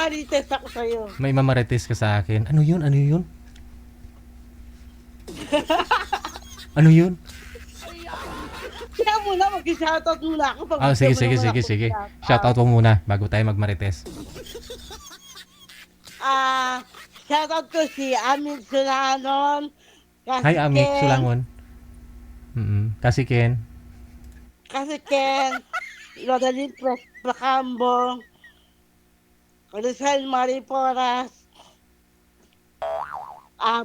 mamarites ako sa'yo. May mamarites ka sa akin. Ano yun? Ano yun? Ano yun? Kaya muna, mag-shoutout muna ako. Pag Ah, gusto sige, mo sige, naman sige, ako sige. i-shoutout. Shoutout mo muna bago tayo magmarites. Shoutout ko si Amin Sulanon, Hi, kasi Amik Ken, Sulangon. Kasi Ken. Rodaline Placambo, Rizal Mariporas,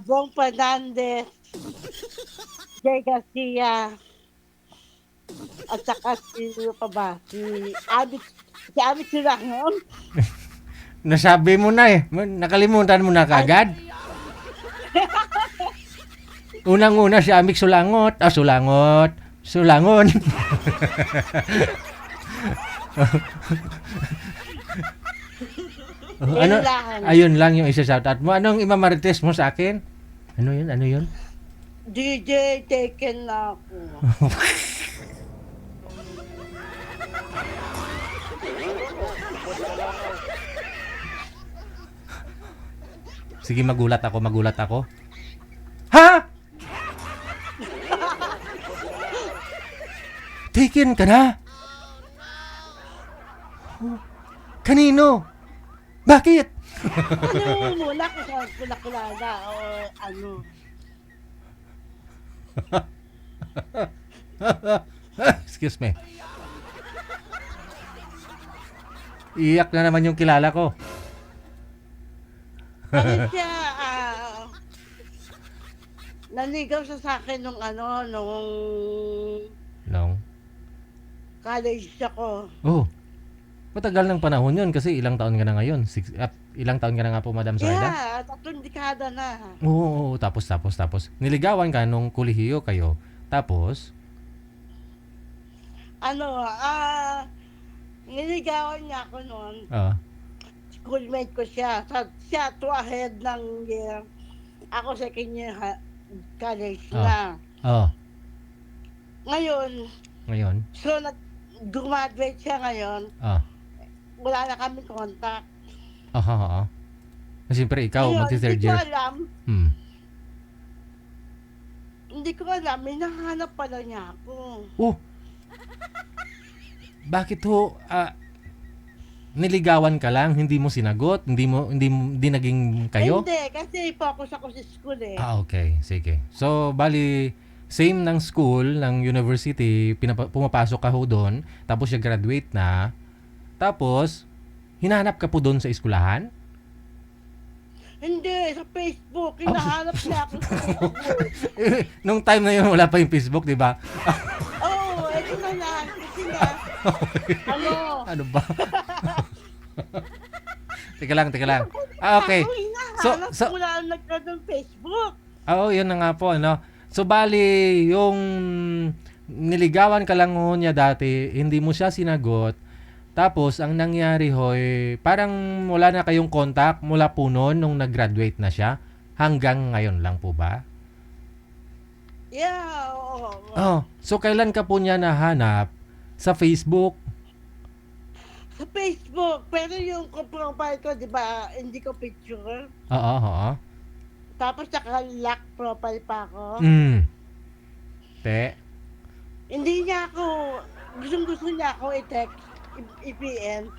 Bong Fernandez, Jay Garcia, at saka sino pa ba? Si Amit Sulanon. Nasabi mo na eh. Nakalimutan mo na kagad. Unang-una si Amik Sulangot. Sulangot. Sulangon. Ano? Yun lang. Ayun lang yung isa shoutout mo. Anong imamarites mo sa akin? Ano yun? Ano yun? DJ, taken na ako. Sige, magulat ako, magulat ako. Ha? Taken ka na? Kanino? Bakit? Ano muna kung saan ko nakilala o ano. Excuse me. Iyak na naman yung kilala ko. Kasi siya, naligaw siya sa akin nung No. college ako. Oh. Matagal ng panahon yun kasi ilang taon ka na ngayon. Ilang taon ka na nga po, Madam Zoida? Yeah, 3 dekada na. Oo. Tapos. Niligawan ka nung kolehiyo kayo. Tapos? Niligawan niya ako noon. Schoolmate ko siya. Siya to ahead ng year. Ako second year college na. Ngayon, so gumaduate siya ngayon. Wala na kami contact. Siyempre ikaw, Ngayon, magsi-third year. Hindi ko alam, may nahanap pala niya ako. Oh! Bakit ho, niligawan ka lang, hindi mo sinagot, hindi naging kayo? Hindi, kasi focus ako sa school eh. Okay, sige. So, bali, same ng school, ng university, pumapasok ka ho doon, tapos siya graduate na, tapos, hinahanap ka po doon sa eskwelahan? Hindi, sa Facebook, hinahanap niya ako sa Facebook. Nung time na yun, wala pa yung Facebook, di ba? Ito na lang, kasi nga, Ano ba? Teka lang. Okay. So, wala na nagkaroon ng Facebook. Yun na nga po, ano. So, bali, yung niligawan ka lang ho niya dati, hindi mo siya sinagot. Tapos, ang nangyari hoy, parang wala na kayong contact mula po noon nung nag-graduate na siya. Hanggang ngayon lang po ba? Yeah, oo. So, kailan ka po niya nahanap? Sa Facebook? Sa Facebook, pero yung profile ko, di ba, hindi ko picture. Oo. Tapos naka-lock profile pa ako. Te? Hindi niya ako, gusto niya ako i-text, i-PM.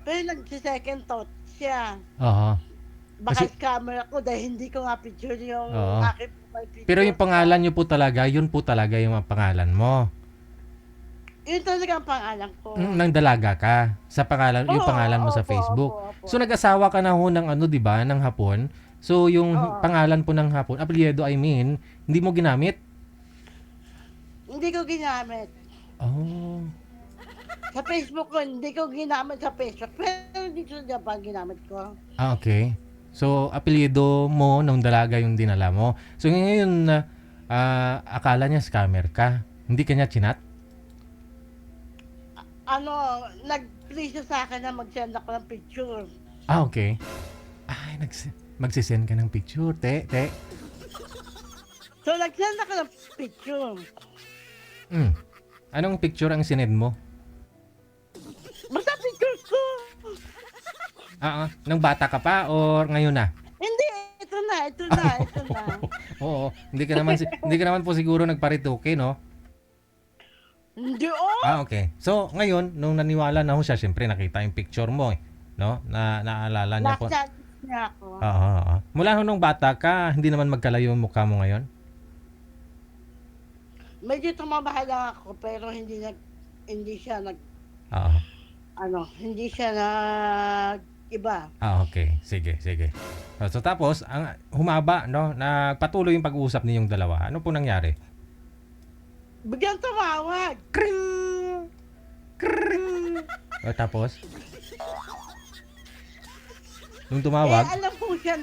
Pero nag-second thought siya. Baka scammer ako dahil hindi ko nga picture yung aking profile picture. Pero yung pangalan niyo po talaga, yun po talaga yung pangalan mo. Yun talaga ang pangalan ko. Nang dalaga ka sa pangalan, yung pangalan mo sa Facebook. Opo. So nag-asawa ka na ho ng di ba, ng Hapon. So yung pangalan po ng Hapon, apelyido hindi mo ginamit? Hindi ko ginamit. Sa Facebook ko, hindi ko ginamit sa Facebook. Pero dito sa Japan, ginamit ko. Okay. So apelyido mo nung dalaga yung dinala mo. So ngayon, akala niya scammer ka. Hindi ka niya chinat? Nag-play siya sa akin na mag-send ako ng picture. Okay. Ay, magsisend ka ng picture, te. So, nag-send ako ng picture. Anong picture ang sinend mo? Basta picture ko. Nang bata ka pa or ngayon na? Hindi, ito na. Oo, hindi ka naman po siguro nagparituke, no? Hindi, Okay. So, ngayon, nung naniwala na ho siya, siyempre nakita yung picture mo, no? Naalala niya po. Nakchat niya ako. Oo. Mula ho nung bata ka, hindi naman magkalayo yung mukha mo ngayon? Medyo tumabahal lang ako, pero hindi siya Oo. hindi siya iba. Okay. Sige. So, tapos, ang humaba, no? Nagpatuloy yung pag-uusap ninyong dalawa. Ano po nangyari? Biglang tumawag. Kring! Tapos? Nung tumawag? Alam ko siya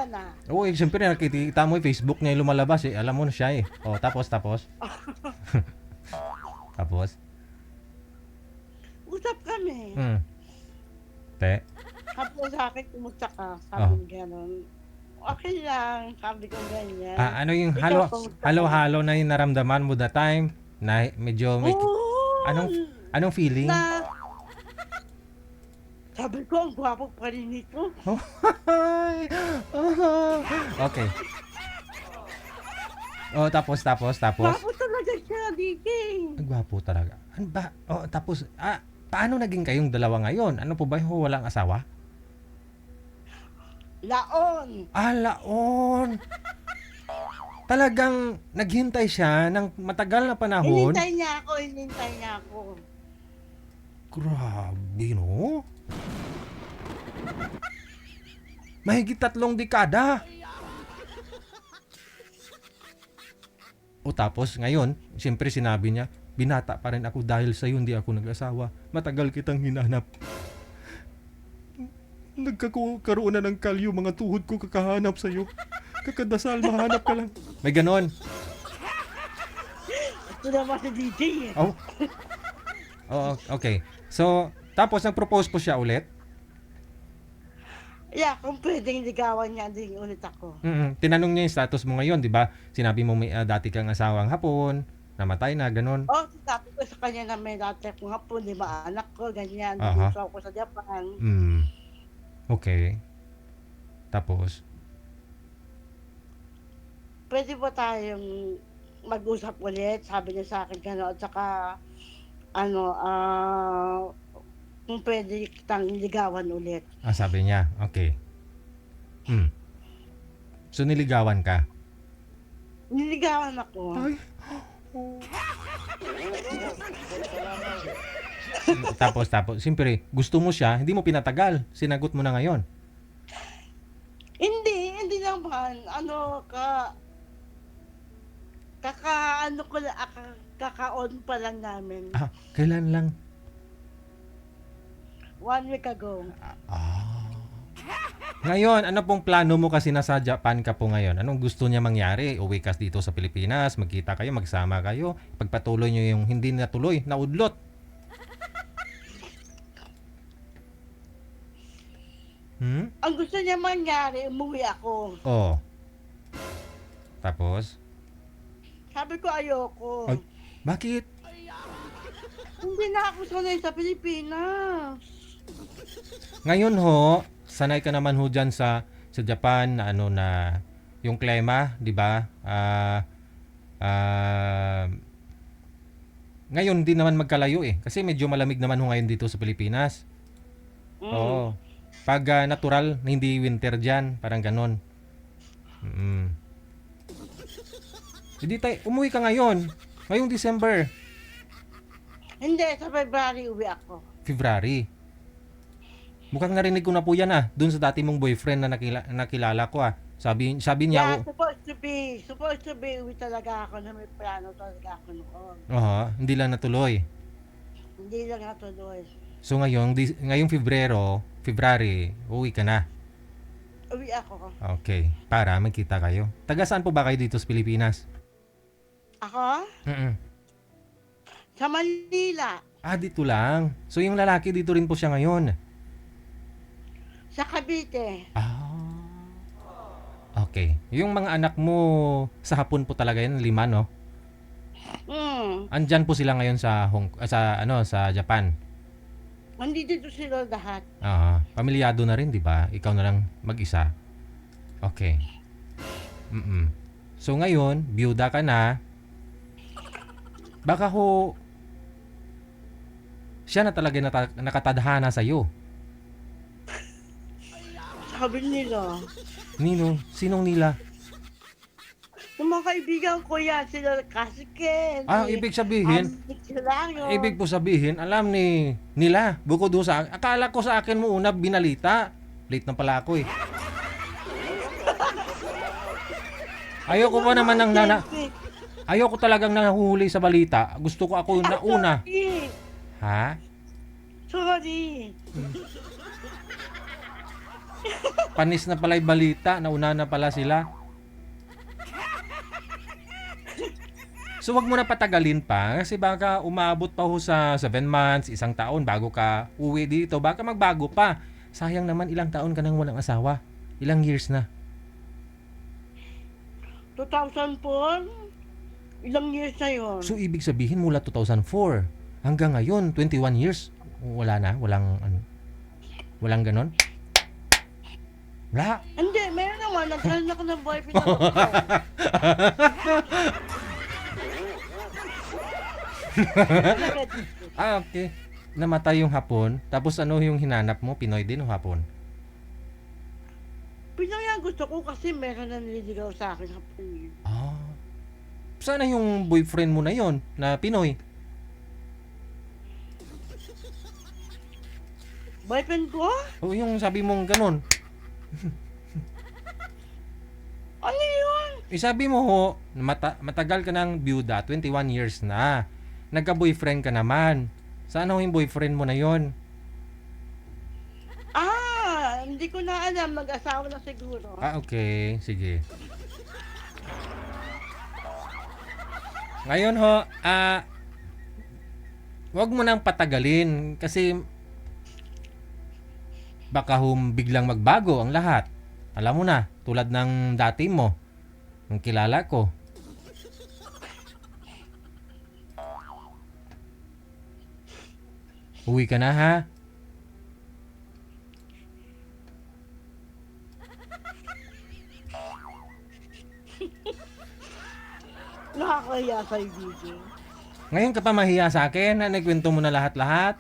na. Oo, siyempre nakikita mo yung Facebook niya yung lumalabas eh. Alam mo na siya eh. Tapos? Tapos? Usap kami. Te? Sabi sa akin, kumusta ka? Sabi gano'n. Okay lang, sabi ko ganyan. Ano yung Ikaw, kumusta ka? halo-halo na yung naramdaman mo that time? Na medyo may... Anong feeling? Sabi ko, ang gwapo pa rin ito. Okay. Tapos? Gwapo talaga siya, DJ. Gwapo talaga. Ano ba? Tapos, paano naging kayong dalawa ngayon? Ano po ba yung walang asawa? Laon. Laon. Talagang naghintay siya ng matagal na panahon. Hinintay niya ako. Grabe, no? Mahigit 3 dekada. Tapos ngayon, siyempre sinabi niya, binata pa rin ako dahil sa'yo hindi ako nag-asawa. Matagal kitang hinanap. Nagkakaroon na ng kalyo, mga tuhod ko kakahanap sa'yo. Kakadasal, mahanap ka lang. May ganon. Ito naman si DJ eh. Okay. So, tapos nag-propose po siya ulit? Yeah, kung pwedeng ligawan niya din ulit ako. Tinanong niya yung status mo ngayon, di ba? Sinabi mo may dati kang asawang hapon, namatay na, ganon. Sabi ko sa kanya na may dati akong hapon, 5 anak ko, ganyan. Aha. Dito ako sa Japan. Okay. Tapos? Pwede ba tayong mag-usap ulit? Sabi niya sa akin gano'n. At saka, kung pwede kitang ligawan ulit. Sabi niya, okay. So, niligawan ka? Niligawan ako. Ay. Tapos, siyempre, gusto mo siya, hindi mo pinatagal. Sinagot mo na ngayon. Hindi naman. Kaka-on pa lang namin. Kailan lang? 1 week ago. Ngayon, ano pong plano mo kasi nasa Japan ka po ngayon? Anong gusto niya mangyari? Uwi ka dito sa Pilipinas, magkita kayo, magsama kayo, pagpatuloy niyo yung hindi natuloy, naudlot. Ang gusto niya mangyari, umuwi ako. Tapos? Sabi ko ayoko. Bakit? Hindi na ako sanay sa Pilipinas. Ngayon ho, sanay ka naman ho dyan sa Japan na na yung klima, di ba? Ngayon hindi naman magkalayo eh kasi medyo malamig naman ho ngayon dito sa Pilipinas. Pag natural, hindi winter dyan, parang ganon. Hindi tayo, umuwi ka ngayon. Ngayong December. Hindi, sa February uwi ako. February. Mukhang narinig ko na po yan doon sa dati mong boyfriend na nakilala ko Sabi niya, supposed to be uwi talaga ako na may plano talaga ako noon. Hindi lang natuloy. Hindi lang natuloy. So ngayong February, uwi ka na. Uwi ako. Okay, para magkita kayo. Taga saan po ba kayo dito sa Pilipinas? Ako? Sa Manila. Dito lang. So yung lalaki dito rin po siya ngayon. Sa Cavite. Okay. Yung mga anak mo sa hapon po talaga yan, 5, no? Andyan po sila ngayon sa sa Japan. Nandito sila lahat. Pamilyado na rin, di ba? Ikaw na lang mag-isa. Okay. So ngayon, byuda ka na. Baka ho, siya na talaga nakatadhana sa'yo. Sabi nila. Nino? Sinong nila? Yung mga kaibigan ko yan, sila Kasiken. Ibig sabihin, ibig po sabihin, alam nila, bukod doon sa, akala ko sa akin mo una binalita. Late na pala ako eh. Ayoko pa naman ng ayoko talagang nahuhuli sa balita. Gusto ko ako na una. Ha? Sorry. Panis na pala yung balita, nauna na pala sila. So wag mo na patagalin pa kasi baka umabot pa ho sa 7 months, 1 taon bago ka uwi dito. Baka magbago pa. Sayang naman, ilang taon ka nang walang asawa. Ilang years na? 2004? Ilang years na yun? So ibig sabihin mula 2004 hanggang ngayon 21 years. Wala na, walang ganon. Wala. Hindi, meron naman. Nagkaroon ako ng boyfriend ako. Okay. Namatay yung hapon. Tapos ano yung hinanap mo? Pinoy din o hapon? Pinoy ang gusto ko kasi meron na nililigaw sa akin hapon. Sana yung boyfriend mo na yon na Pinoy? Boyfriend ko? O yung sabi mong ganon. Ano yun? Sabi mo ho, matagal ka ng byuda, 21 years na. Nagka-boyfriend ka naman. Sana ho yung boyfriend mo na yon? Hindi ko na alam. Mag-asawa na siguro. Okay. Sige. Ngayon ho, wag mo nang patagalin kasi baka biglang magbago ang lahat. Alam mo na, tulad ng dati mo, ng kilala ko. Uwi ka na ha? Nakakaya sa video. Ngayon ka pa mahiya sa akin na nagkwento mo na lahat-lahat?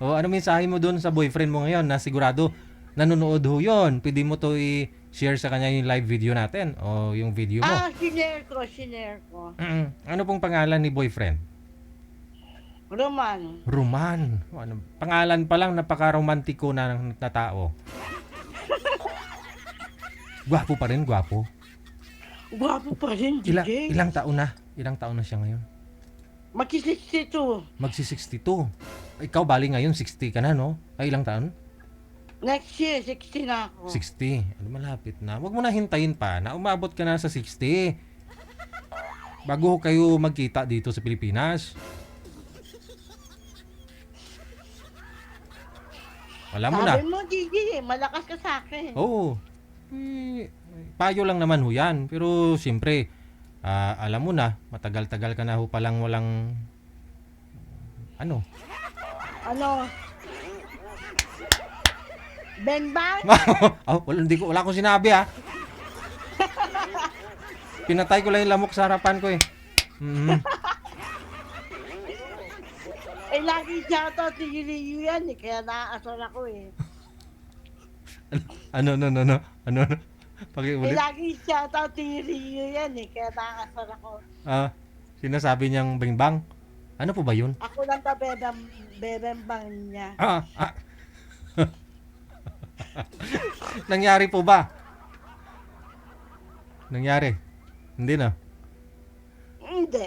Ano mensahe mo doon sa boyfriend mo ngayon na sigurado nanonood ho yun? Pwede mo to i-share sa kanya yung live video natin o yung video mo. Sinare ko. Ano pong pangalan ni boyfriend? Roman. Pangalan pa lang napaka-romantiko na tao. Gwapo pa rin, gwapo. Gwapo pa rin, DJ. Ilang taon na? Ilang taon na siya ngayon? Magsi-62. Magsi-62. Ikaw bali ngayon 60 ka na, no? Ay, ilang taon? Next year, 60 na ako. 60. Malapit na. Huwag mo na hintayin pa na umabot ka na sa 60. Bago kayo magkita dito sa Pilipinas. Alam mo na. Sabi mo, Gigi, malakas ka sa akin. Oo. Payo lang naman ho yan. Pero siyempre, alam mo na, matagal-tagal ka na ho palang walang Ano? Bengbang? Wala akong sinabi Pinatay ko lang yung lamok sa harapan ko eh. Lagi shoutout si Yuli yan kaya naaasar ako eh. Ano? Lagi shoutout si Yuli yan kaya naaasar ako. Sinasabi niyang bengbang? Ano po ba yun? Ako lang ka bebembang niya. Nangyari po ba? Nangyari? Hindi na? Hindi.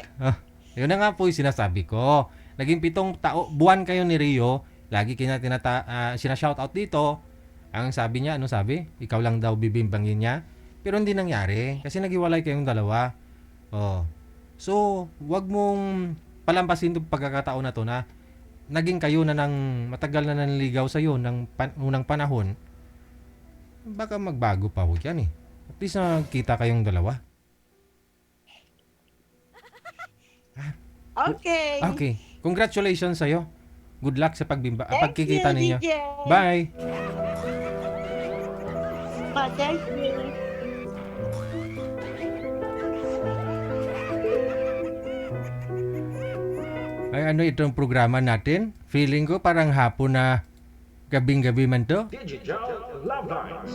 Yun na nga po yung sinasabi ko. Naging 7 buwan kayo ni Rio. Lagi kina sinashoutout dito. Ang sabi niya, ano sabi? Ikaw lang daw bibimbangin niya. Pero hindi nangyari. Kasi naghiwalay kayong dalawa. So, wag mong palampasin itong pagkakataon na to na naging kayo na ng matagal na nanligaw sa'yo ng unang panahon. Baka magbago pa ho yan eh. At least nakita kayong dalawa. Okay. Okay. Congratulations sa'yo. Good luck sa Thank pagkikita you, ninyo. DJ. Bye. Thank you. Ay, ano itong programa natin? Feeling ko parang hapon na gabing-gabi man to. Digital Love Lines.